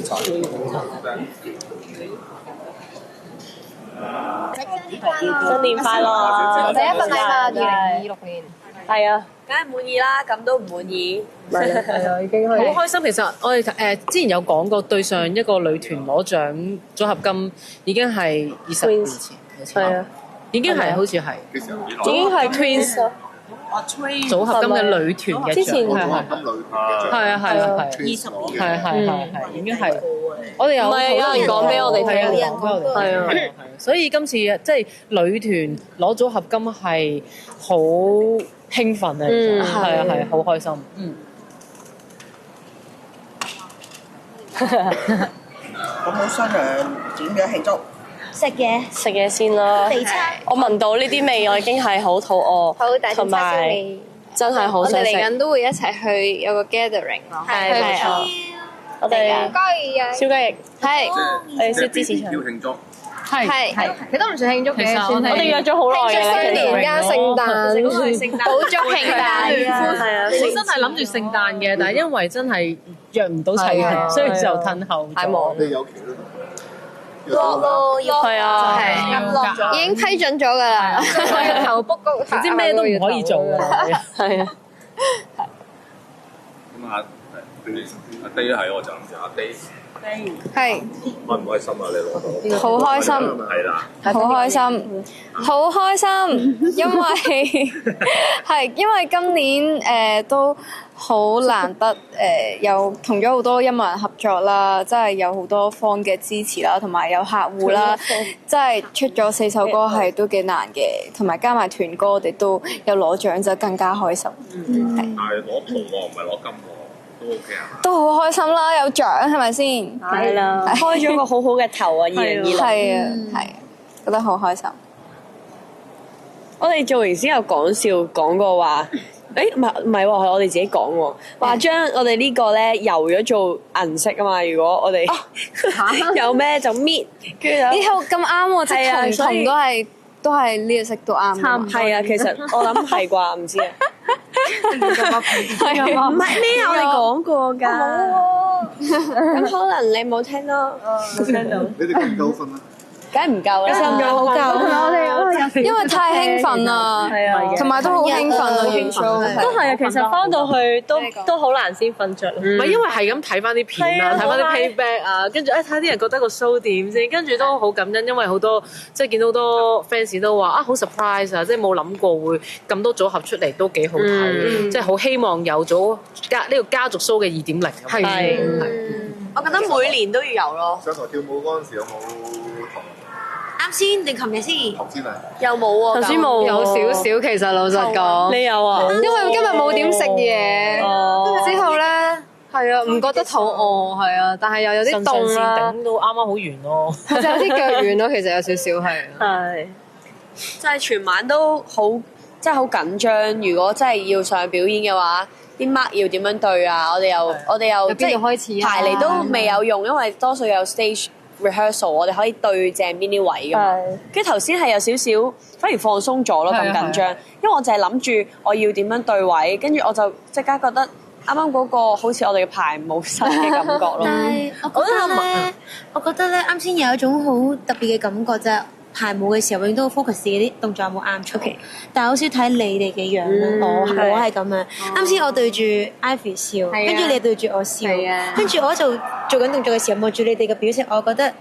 新年快樂！第一份禮物2026年。係啊，梗係滿意啦，咁都唔滿意。係啊，已經係好開心。其實我哋之前有講過，對上一個女團攞獎組合金已經係20年前，係啊，已經係好似係，已經係 Twins 組合金嘅女團嘅獎。之前係啊20年，係已經係。我哋有唔係有人講俾我哋聽，係啊，係啊，所以今次即係女團攞組合金係好興奮啊！係啊，係好開心。咁好商量點樣慶祝？食嘢先啦。地餐我聞到呢啲味，我已經係好肚餓，好大同叉燒埋味。真係好我想食。哋嚟緊都會一齊去有個 gathering 咯。係啊，我哋燒雞翼係我哋燒芝士腸。要慶祝，係，其實都唔算慶祝嘅，算係我哋約咗好耐嘅啦，新年加聖誕，補足慶誕。係啊，本身係諗住聖誕嘅，但係因為真係約唔到齊人，所以就褪後。太忙。你有期啦。落咯，要係啊，已經批准咗㗎啦，頭 book 高，總之咩都唔可以做㗎。係啊。咁阿爹係我就諗住阿爹係開唔開心啊？你攞到好開心。係啦，好開心，好開心，因為今年都好難得有同咗好多音樂人合作啦，真係有好多方嘅支持啦，同埋有客戶啦，真係出咗4首歌係都幾難嘅，同埋加埋團歌我哋都有攞獎就更加開心。但係攞銅喎，唔係攞金喎，都 OK 啊。都好開心啦，有獎係咪先？係啦，開咗個好好嘅頭啊！2026係啊，係覺得好開心。我哋做完先有講笑講過話，唔係喎，係我哋自己講喎，話將我哋呢個咧油咗做銀色啊嘛。如果我哋有咩就搣，跟住呢套咁啱喎，即係啊係所以都係呢個色都啱。係啊，其實我諗係啩，唔知啊。唔係咩？我哋講過㗎。咁可能你冇聽咯。你哋夠唔夠瞓啊？梗係唔夠啦，好夠，因為太興奮啦，係啊，同埋都好興奮啊，元素都係啊。其實翻到去都好難先瞓着。唔係因為係咁睇翻啲片啊，睇翻啲 playback 啊，跟住睇下啲人覺得個 show 點先，跟住都好感恩，因為好多即係見到好多 fans 都話好 surprise 啊，即係冇諗過會咁多組合出嚟都幾好睇，即係好希望有咗呢個家族 show 嘅2.0。係，我覺得每年都要有咯。上台跳舞嗰陣時有冇同啱先定琴日先？頭先啊？又冇喎。頭先冇，有少少其實老實講，你有啊？因為今日冇點食嘢，之後咧係啊，唔覺得肚餓係啊，但係又有啲凍啦，頂到啱啱好圓咯，就有啲腳軟咯，其實有少少係。係，即係全晚都好，真係好緊張。如果真係要上表演嘅話，啲 mark 要點樣對啊？我哋又即係開始排嚟都未有用，因為多數有 stage rehearsal，我哋可以對正邊啲位㗎嘛。跟住頭先係有少少，反而放鬆咗咯，咁緊張。因為我就係諗住我要點樣對位，跟住我就即刻覺得啱啱嗰個好似我哋嘅排冇失嘅感覺咯。但係我覺得咧，啱先有一種好特別嘅感覺就係排舞嘅時候，永遠都好 focus 自己啲動作有冇啱出嚟。但係好少睇你哋嘅樣啦。我係咁樣。啱先我對住 Ivy 笑，跟住你對住我笑，跟住我就做緊動作嘅時候望住你哋嘅表情，我覺得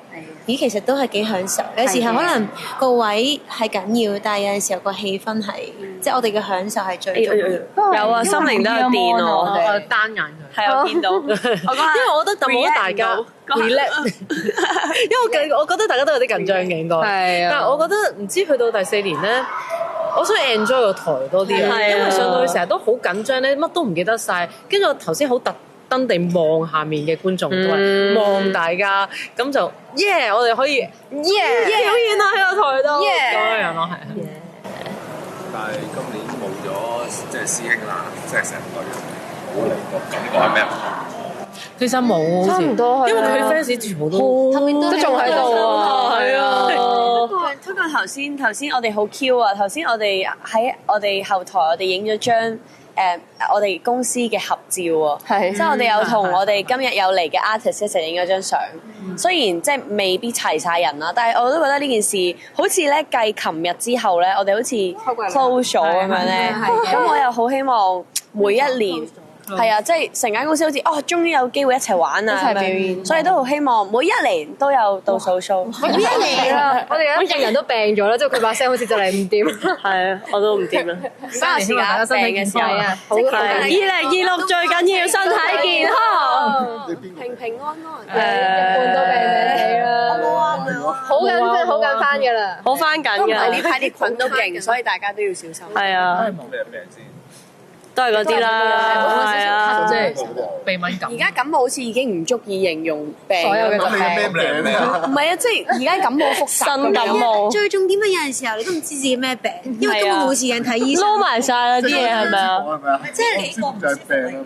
咦其實都係幾享受。有時候可能個位係緊要，但係有陣時候個氣氛係即係我哋嘅享受係最重要。有啊，心靈都有電啊！我哋單眼佢。係我見到，因為我覺得冇大家 relax，因為我覺得大家都有啲緊張嘅應該。係啊，但係我覺得唔知去到第4年咧，我想 enjoy 個台多啲啊，因為上到去成日都好緊張咧，乜都唔記得晒。跟住我頭先好特登地望下面嘅觀眾，都係望大家，咁就我哋可以表現啦喺個台度咁樣咯，係。但係今年冇咗即係師兄啦，即係成隊冇嚟過，感覺係咩？其實冇，差唔多，因為佢 fans 全部都仲喺度啊，係啊。不過頭先我哋好 Q 啊！頭先我哋喺我哋後台，我哋影咗張我哋公司嘅合照喎，即係我哋有同我哋今日有嚟嘅 artist 一齊影咗張相。雖然即係未必齊晒人啦，但係我都覺得呢件事好似咧繼琴日之後咧，我哋好似 close 咗咁樣咧。咁我又好希望每一年。係啊，即係成間公司好似終於有機會一齊玩啊，一齊表演，所以都好希望每一年都有倒數 show。每一年啦，我哋而家人都病咗啦，即係佢把聲好似就嚟唔掂。係啊，我都唔掂啦。三時間病嘅時候啊，好2026最緊要身體健康，平平安安。一半都病病死啦。冇啊，好緊翻㗎啦，好翻緊㗎。呢排啲菌都勁，所以大家都要小心。係啊，咩病先？都係嗰啲啦，係啊，即係鼻敏感。而家感冒好似已經唔足以形容病所有嘅疾咩病。病啊？唔係啊，即係而家感冒複雜，新感冒最重點係有陣時候你都唔知自己咩病，因為根本冇時間睇醫生。撈埋晒啦啲嘢係咪啊？係咪啊？即係你個就係病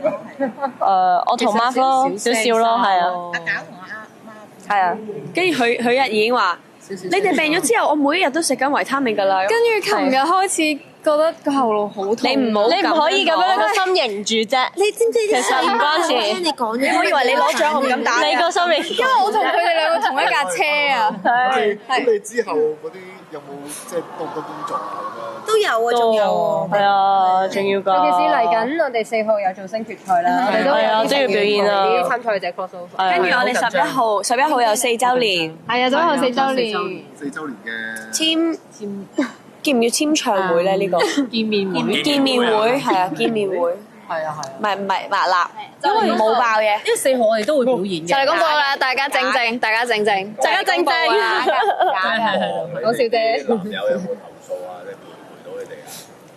啊！我同媽咯，少少咯，係啊，阿搞同阿媽。係啊，跟住佢日已經話：你哋病咗之後，我每一日都食緊維他命㗎啦。跟住琴日開始覺得個喉嚨好痛。你唔可以咁樣個心凝住啫。你知唔知啲其實唔關事聽你講咗，我以為你攞獎，我唔敢打你個心凝。因為我同佢哋兩個同一架車啊。咁你之後嗰啲有冇即係多唔多工作啊？都有啊，仲有係啊，仲要㗎。尤其是嚟緊，我哋4號有造星決賽啦，我哋都有都要表演啊。啲參賽者 cross over。跟住我哋11號有4週年，係啊，仲有4週年。 4週年嘅簽要唔要簽唱會咧？呢個見面會，見面會係啊，見面會係啊係啊。唔係麻辣，因為冇爆嘢。因為4號我哋都會表演嘅。就係咁講啦，大家靜靜，大家靜靜，大家靜靜。講笑啫。男友有冇投訴啊？你陪到你哋啊？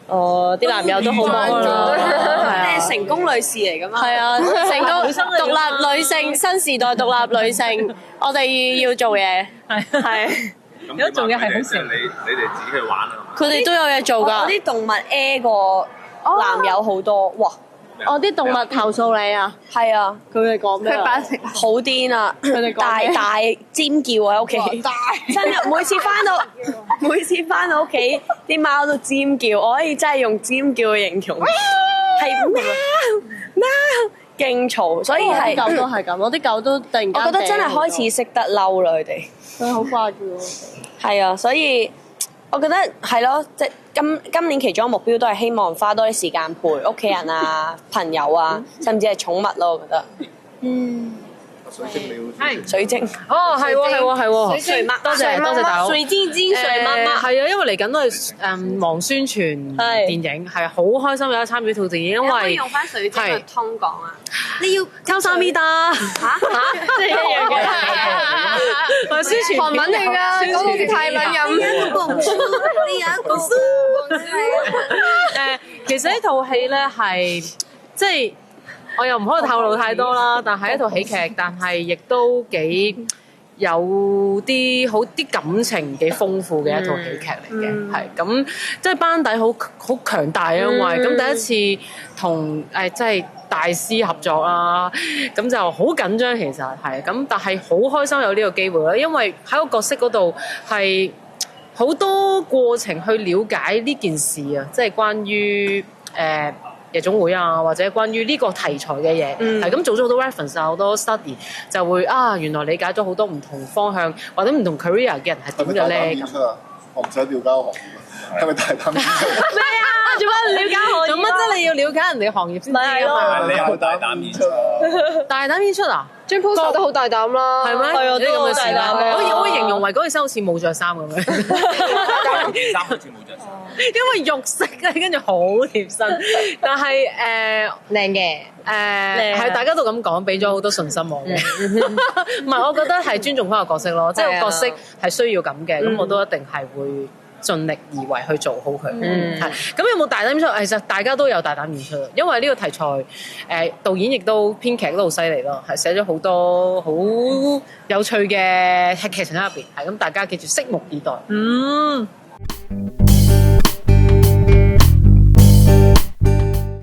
哦，啲男友都好忙啦，你係成功女士嚟㗎嘛？係啊，成功獨立女性，新時代獨立女性，我哋要做嘢，係。咁有做嘢係好即係你哋自己去玩啊？佢哋都有嘢做㗎。我啲動物 A 過男友好多，哇！我啲動物投訴你啊，係啊，佢哋講咩啊？好癲啊！佢哋講咩大尖叫喺屋企，真係每次翻到屋企，啲貓都尖叫，我可以真係用尖叫去形容，係喵喵勁嘈，所以係狗都係咁，我啲狗都突然間。我覺得真係開始識得嬲啦，佢哋。佢好掛住我。係啊，所以我覺得係咯，即係今年其中一個目標都係希望花多啲時間陪屋企人啊、朋友啊，甚至係寵物咯，我覺得。水晶你要係水晶。哦，係喎，水媽，多謝大佬。水晶晶水媽媽。係啊，因為嚟緊都係忙宣傳電影，係好開心有得參與套電影，因為用翻水晶去通講啊！你要溝三咪達即係一樣嘅。係宣傳韓文嚟㗎，講好似泰文咁。其實呢套戲咧係即係。我又唔可以透露太多啦，但係一套喜劇，但係亦都幾有啲感情幾豐富嘅一套喜劇嚟嘅，係咁即係班底好強大啊，因為咁第一次同即係大師合作啦，咁就好緊張其實係咁，但係好開心有呢個機會啦，因為喺個角色嗰度係好多過程去了解呢件事啊，即係關於夜總會啊，或者關於呢個題材嘅嘢，係咁做咗好多 reference 啊，好多 study 就會原來理解咗好多唔同方向或者唔同 career 嘅人係點嘅咧咁。我唔想了解行業，係咪大膽演出？咩啊？做乜了解行業？做乜啫？你要了解人哋行業先知㗎嘛？你有大膽演出？大膽演出啊？張 post 都好大膽啦，係咩？係啊，都好大膽。我會形容為嗰件衫好似冇着衫咁樣。件衫好似冇着衫。因為肉色咧，跟住好貼身，但係靚嘅，係大家都咁講，俾咗好多信心我嘅。唔係，我覺得係尊重翻個角色咯，即係個角色係需要咁嘅，咁我都一定係會盡力而為去做好佢。係咁有冇大膽演出？其實大家都有大膽演出，因為呢個題材導演亦都編劇都好犀利咯，係寫咗好多好有趣嘅劇情喺入邊。係咁，大家記住拭目以待。